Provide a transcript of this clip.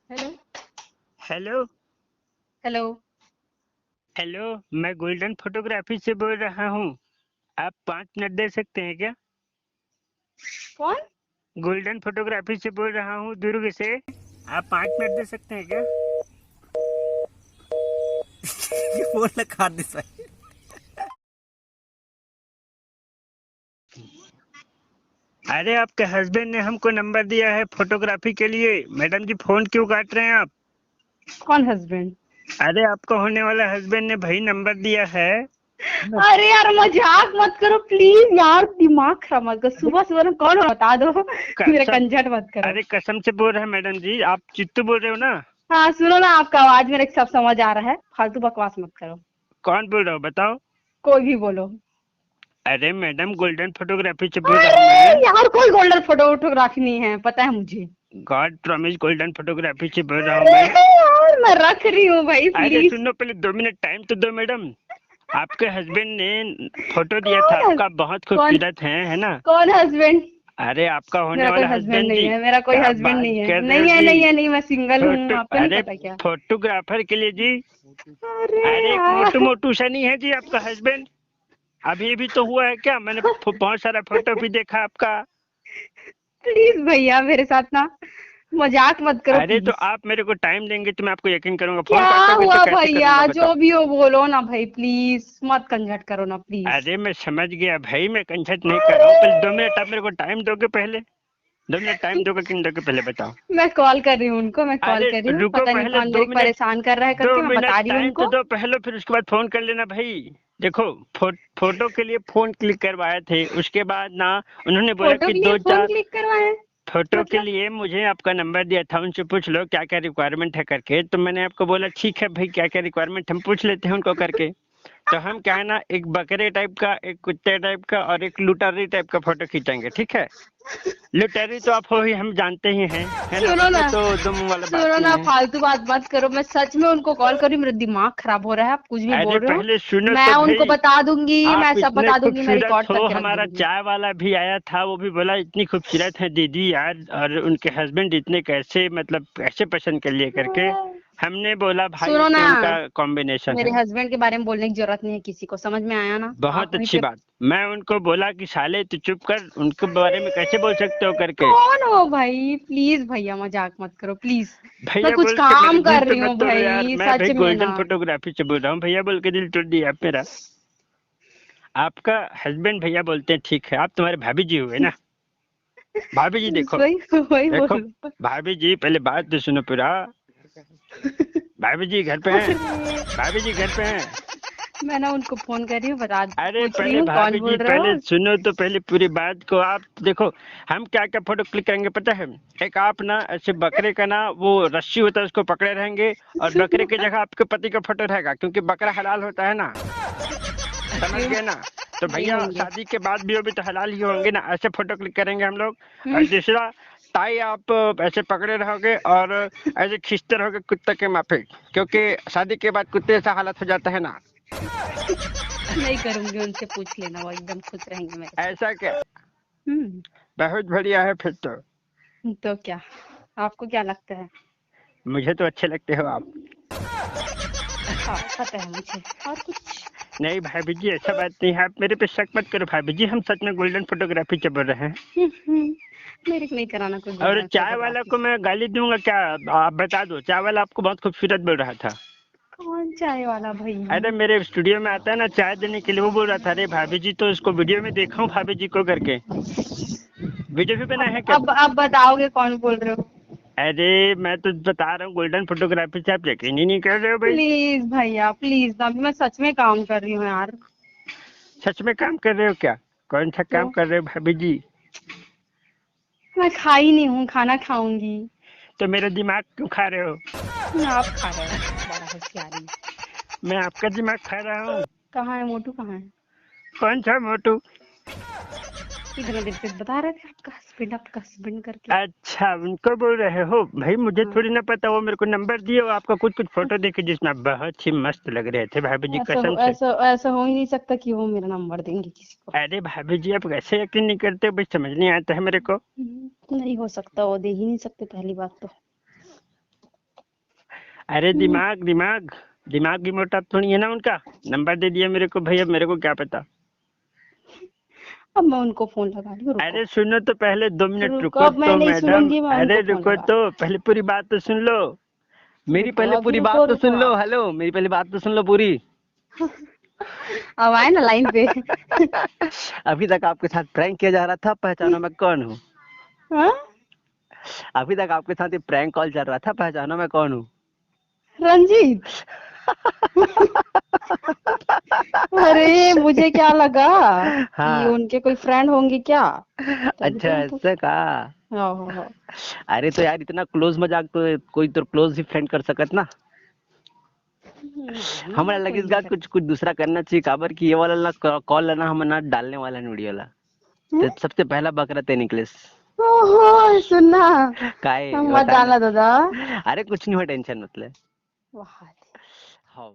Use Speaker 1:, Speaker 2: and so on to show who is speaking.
Speaker 1: Hello.
Speaker 2: Hello.
Speaker 1: Hello.
Speaker 2: Hello. मैं golden photography से बोल रहा हूँ। आप 5 मिनट दे सकते हैं क्या?
Speaker 1: कौन?
Speaker 2: गोल्डन फोटोग्राफी से बोल रहा हूँ, दुर्ग से। आप 5 मिनट दे सकते हैं क्या?
Speaker 3: फोन लगा दे साहब।
Speaker 2: अरे आपके हस्बैंड ने हमको नंबर दिया है फोटोग्राफी के लिए। मैडम जी फोन क्यों काट रहे हैं आप?
Speaker 1: कौन हस्बैंड?
Speaker 2: अरे आपका होने वाला हस्बैंड ने भाई नंबर दिया है।
Speaker 1: अरे यार मजाक मत करो प्लीज यार, दिमाग खराब मत करो। सुबह सुबह ना कौन हो बता दो। मेरा
Speaker 2: कसम।
Speaker 1: कंजट मत करो।
Speaker 2: अरे कसम से बोल रहे हैं मैडम जी, आप चित्तू बोल रहे हो ना?
Speaker 1: हाँ सुनो ना, आपका आवाज मेरे सब समझ आ रहा है, फालतू बकवास मत करो।
Speaker 2: कौन बोल रहा हो बताओ?
Speaker 1: कोई भी बोलो।
Speaker 2: अरे मैडम गोल्डन फोटोग्राफी से बोल रहा
Speaker 1: अरे
Speaker 2: हूँ मैं।
Speaker 1: यार कोई गोल्डन फोटोग्राफी नहीं है, पता है मुझे।
Speaker 2: गॉड प्रॉमिस गोल्डन फोटोग्राफी से बोल रहा हूँ
Speaker 1: अरे
Speaker 2: मैं।
Speaker 1: यार मैं रख रही हूँ भाई,
Speaker 2: अरे
Speaker 1: प्लीज।
Speaker 2: सुनो, पहले 2 मिनट टाइम तो दो मैडम। आपके हस्बैंड ने फोटो दिया था
Speaker 1: कौन?
Speaker 2: आपका, बहुत
Speaker 1: कौन?
Speaker 2: खूबसूरत है ना?
Speaker 1: कौन हस्बैंड?
Speaker 2: अरे आपका होने
Speaker 1: मेरा कोई
Speaker 2: वाला
Speaker 1: हस्बैंड
Speaker 2: हस्बैंड
Speaker 1: नहीं
Speaker 2: जी।
Speaker 1: है, मेरा कोई
Speaker 2: क्या
Speaker 1: हस्बैंड
Speaker 2: बात
Speaker 1: नहीं है,
Speaker 2: कर रहे हो
Speaker 1: नहीं है,
Speaker 2: जी?
Speaker 1: नहीं है, नहीं, मैं सिंगल हूँ,
Speaker 2: फोटो,
Speaker 1: आपको नहीं
Speaker 2: अरे
Speaker 1: पता क्या?
Speaker 2: फोटोग्राफर के लिए जी।
Speaker 1: अरे
Speaker 2: अरे एक मोटू
Speaker 1: यार
Speaker 2: मोटू सा नहीं है जी आपका हस्बैंड? अभी अभी तो हुआ है क्या? मैंने बहुत सारा फोटो भी देखा आपका।
Speaker 1: प्लीज भैया मेरे साथ ना मजाक मत करो
Speaker 2: अरे तो
Speaker 1: प्लीज।
Speaker 2: आप मेरे को टाइम देंगे तो मैं आपको यकीन करूंगा, फोन
Speaker 1: क्या
Speaker 2: काटोगे तो
Speaker 1: हुआ
Speaker 2: कैसे
Speaker 1: भैया?
Speaker 2: करूंगा
Speaker 1: जो
Speaker 2: बताओ?
Speaker 1: भी हो बोलो ना भाई, प्लीज मत कंजट करो ना प्लीज।
Speaker 2: अरे मैं समझ गया भाई, मैं कंसल्ट नहीं कर रहा हूँ। पहले
Speaker 1: अरे
Speaker 2: 2 मिनट आप मेरे को टाइम दोगे पहले? 2 मिनट टाइम दोगे कि नहीं दोगे पहले बताओ?
Speaker 1: मैं कॉल कर रही हूँ उनको, मैं कॉल
Speaker 2: अरे
Speaker 1: कर रही हूँ,
Speaker 2: रुको,
Speaker 1: पता नहीं
Speaker 2: पहले
Speaker 1: कौन
Speaker 2: दो
Speaker 1: मेरे को
Speaker 2: मिनट
Speaker 1: परेशान कर रहा है
Speaker 2: दो
Speaker 1: करके, मैं
Speaker 2: मिनट
Speaker 1: बता रही हूँ
Speaker 2: टाइम तो
Speaker 1: उनको।
Speaker 2: दो पहले, फिर उसके बाद फोन कर लेना भाई। देखो, फोटो के लिए फोन क्लिक करवाए थे, उसके बाद ना उन्होंने बोला
Speaker 1: फोटो
Speaker 2: कि
Speaker 1: के लिए
Speaker 2: दो
Speaker 1: फोन
Speaker 2: चार
Speaker 1: क्लिक करवाए?
Speaker 2: फोटो के
Speaker 1: मतलब?
Speaker 2: लिए मुझे आपका नंबर दिया था, उनसे पूछ लो क्या क्या रिक्वायरमेंट है करके। तो मैंने आपको बोला ठीक है भाई, क्या क्या रिक्वायरमेंट हम पूछ लेते हैं उनको करके। तो हम क्या है ना, एक बकरे टाइप का, एक कुत्ते टाइप का और एक लुटारी टाइप का फोटो खींचेंगे, ठीक है? लुटेरी तो आप हो ही, हम जानते ही हैं, है ना?
Speaker 1: सुनो ना,
Speaker 2: उसमें तो दो मुंह वाला बात
Speaker 1: सुनो ना,
Speaker 2: नहीं है।
Speaker 1: फालतू बात मत करो। मैं सच में उनको कॉल करी, मेरा दिमाग खराब हो रहा है, आप कुछ भी
Speaker 2: अरे
Speaker 1: बोल रहे हो।
Speaker 2: पहले सुनो
Speaker 1: मैं
Speaker 2: तो
Speaker 1: उनको
Speaker 2: भाई।
Speaker 1: बता दूंगी, मैं
Speaker 2: आप
Speaker 1: सब
Speaker 2: इतने
Speaker 1: बता दूंगी, मैं
Speaker 2: खूबसूरत
Speaker 1: रिकॉर्ड
Speaker 2: हो,
Speaker 1: करके रख
Speaker 2: हमारा
Speaker 1: दूंगी।
Speaker 2: चाय वाला भी आया था, वो भी बोला इतनी खूबसूरत है दीदी यार, और उनके हस्बैंड इतने कैसे, मतलब कैसे पसंद कर लिए करके। हमने बोला भाई
Speaker 1: सुनो ना,
Speaker 2: सेम का कॉम्बिनेशन
Speaker 1: मेरे
Speaker 2: है।
Speaker 1: हस्बैंड के बारे में बोलने की जरूरत नहीं है किसी को, समझ में आया ना? आप
Speaker 2: बहुत
Speaker 1: वहीं
Speaker 2: अच्छी
Speaker 1: पे।
Speaker 2: बात। मैं उनको बोला कि साले तू चुप कर, उनके बारे में कैसे बोल सकते हो करके।
Speaker 1: कौन हो भाई? प्लीज भैया मजाक मत करो प्लीज। मैं
Speaker 2: भैया
Speaker 1: कुछ
Speaker 2: बोल के मेरा
Speaker 1: काम
Speaker 2: दिल
Speaker 1: कर
Speaker 2: तो
Speaker 1: रही
Speaker 2: मत
Speaker 1: हूँ
Speaker 2: तोड़ो यार,
Speaker 1: भाई,
Speaker 2: मैं
Speaker 1: सच
Speaker 2: भाई
Speaker 1: में
Speaker 2: गोल्डन
Speaker 1: ना।
Speaker 2: फोटोग्राफी से बोल रहा हूँ, भैया बोल के दिल तोड़ दिया आप मेरा। आपका हस्बैंड भैया बोलते हैं, ठीक है, आप तुम्हारे भाभी जी हुए ना? भाभी जी देखो।
Speaker 1: वही वही
Speaker 2: देखो
Speaker 1: बोलो।
Speaker 2: भाभी जी, पहले बात तो सुनो पूरा। भाभी जी घर पे हैं?
Speaker 1: अरे
Speaker 2: भाभी जी घर पे हैं?
Speaker 1: मैं ना उनको फोन कर रही हूँ, बता
Speaker 2: अरे
Speaker 1: पूछ रही
Speaker 2: पहले
Speaker 1: हूँ कौन
Speaker 2: भाभी जी,
Speaker 1: बोल रहे
Speaker 2: पहले
Speaker 1: हो।
Speaker 2: सुनो तो पहले पूरी बात को आप देखो। हम क्या क्या फोटो क्लिक करेंगे पता है? एक आप ना ऐसे बकरे का ना वो रस्सी होता है, उसको पकड़े रहेंगे, और बकरे की जगह आपके पति का फोटो रहेगा, क्योंकि बकरा हलाल होता है ना। समझ
Speaker 1: क्यों
Speaker 2: गए ना? तो
Speaker 1: नहीं
Speaker 2: भैया
Speaker 1: होंगे?
Speaker 2: शादी के बाद भी वो भी तो हलाल ही होंगे ना, ऐसे फोटो क्लिक करेंगे हम लोग। और
Speaker 1: हम्म,
Speaker 2: दूसरा, टाई आप ऐसे पकड़े रहोगे और ऐसे खींचते रहोगे कुत्ते के माफिक, क्योंकि शादी के बाद कुत्ते ऐसा हालत हो जाता है ना।
Speaker 1: नहीं करूंगी, उनसे पूछ लेना, वो एकदम खुश रहेंगे मेरे साथ।
Speaker 2: ऐसा क्या?
Speaker 1: हम्म।
Speaker 2: बहुत बढ़िया है फिर तो।
Speaker 1: तो क्या, आपको क्या लगता है?
Speaker 2: मुझे तो अच्छे लगते हो आप।
Speaker 1: हाँ पता है मुझे, और कुछ?
Speaker 2: नहीं भाभी जी, ऐसा बात नहीं है, आप मेरे पे शक मत करो भाभी जी, हम सच में गोल्डन फोटोग्राफी से बोल रहे हैं।
Speaker 1: मेरे को नहीं कराना कोई
Speaker 2: और
Speaker 1: गोल्डन
Speaker 2: चाय वाला
Speaker 1: फोटोग्राफी।
Speaker 2: को मैं गाली दूंगा क्या? आप बता दो, चाय वाला आपको बहुत खूबसूरत बोल रहा था।
Speaker 1: कौन चाय वाला भाई?
Speaker 2: अरे मेरे स्टूडियो में आता है ना चाय देने के लिए, वो बोल रहा था, अरे भाभी जी तो इसको वीडियो में देखा हूँ भाभी जी को करके। वीडियो भी बना
Speaker 1: अब
Speaker 2: है क्या?
Speaker 1: अब अब बताओगे कौन बोल रहे हो?
Speaker 2: अरे मैं तो बता रहा हूँ गोल्डन फोटोग्राफी से, आप यकीन ही नहीं कर रहे हो भाई।
Speaker 1: प्लीज भैया प्लीज, अभी मैं सच में काम कर रही हूँ यार।
Speaker 2: सच में काम कर रहे हो क्या? कौन सा
Speaker 1: तो
Speaker 2: काम कर रहे हो भाभी जी?
Speaker 1: मैं खाई नहीं हूँ, खाना खाऊंगी।
Speaker 2: तो मेरा दिमाग क्यों खा रहे हो?
Speaker 1: आप खा रहे हो, बड़ा होशियारी।
Speaker 2: मैं आपका दिमाग खा रहा हूँ?
Speaker 1: कहाँ है मोटू, कहाँ है?
Speaker 2: कौन सा मोटू?
Speaker 1: इतने देर से बता रहे थे आपका हस्बैंड करके।
Speaker 2: अच्छा उनको बोल रहे हो भाई, मुझे
Speaker 1: हाँ।
Speaker 2: थोड़ी ना पता, वो मेरे को नंबर दिए, वो आपका कुछ कुछ फोटो देखे जिसमें आप बहुत ही मस्त लग रहे थे भाभी जी, कसम से।
Speaker 1: ऐसा हो ही नहीं सकता कि वो मेरा नंबर देंगे किसी को।
Speaker 2: अरे भाभी जी, आप कैसे यकीन नहीं करते भाई, समझ नहीं आता है मेरे को।
Speaker 1: नहीं हो सकता, वो दे ही नहीं सकते पहली बात तो।
Speaker 2: अरे दिमाग दिमाग दिमाग भी मोटा थोड़ी है ना उनका। नंबर दे दिया मेरे को भैया, मेरे को क्या पता।
Speaker 1: अब मैं उनको फोन लगा रही हूँ, रुको।
Speaker 2: अरे सुनो तो पहले 2 मिनट
Speaker 1: रुको,
Speaker 2: रुको
Speaker 1: अब मैं
Speaker 2: तो
Speaker 1: नहीं
Speaker 2: मैडम।
Speaker 1: सुनूंगी, मैं
Speaker 2: अरे
Speaker 1: उनको फोन
Speaker 2: रुको
Speaker 1: लगा
Speaker 2: तो पहले पूरी बात तो सुन लो। मेरी
Speaker 1: रुको,
Speaker 2: पहले
Speaker 1: अभी
Speaker 2: पूरी
Speaker 1: रुको
Speaker 2: बात तो
Speaker 1: रुको
Speaker 2: सुन लो।
Speaker 1: आप।
Speaker 2: हेलो, मेरी पहले बात तो सुन लो पूरी।
Speaker 1: अब आए ना लाइन पे।
Speaker 2: अभी तक आपके साथ प्रैंक किया जा रहा था, पहचानो मैं कौन हूँ।
Speaker 1: हाँ?
Speaker 2: अभी तक आपके साथ ये प्रैंक कॉल चल रहा था, पहचानो मैं कौन हूँ।
Speaker 1: रंजीत। अरे मुझे क्या लगा कि
Speaker 2: हाँ।
Speaker 1: उनके कोई फ्रेंड होंगे क्या, तभी
Speaker 2: अच्छा
Speaker 1: तो मैं पूछ।
Speaker 2: ऐसा कहा।
Speaker 1: हाँ।
Speaker 2: अरे तो यार इतना क्लोज मजाक तो कोई तो क्लोज ही फ्रेंड कर सकत ना।
Speaker 1: नहीं,
Speaker 2: हमारा
Speaker 1: मैं कोई
Speaker 2: लगे
Speaker 1: नहीं कर।
Speaker 2: कुछ कुछ दूसरा करना चाहिए काबर की ये वाला ना कॉल ना हम ना डालने वाला है वीडियो ला। तो सबसे पहला बकरा ते निकले।
Speaker 1: ओहो सुनना,
Speaker 2: काहे
Speaker 1: मत
Speaker 2: बताना।
Speaker 1: डालना दादा।
Speaker 2: अरे कुछ नहीं हुआ, टेंशन मतलब।
Speaker 1: वाह।
Speaker 2: हाँ।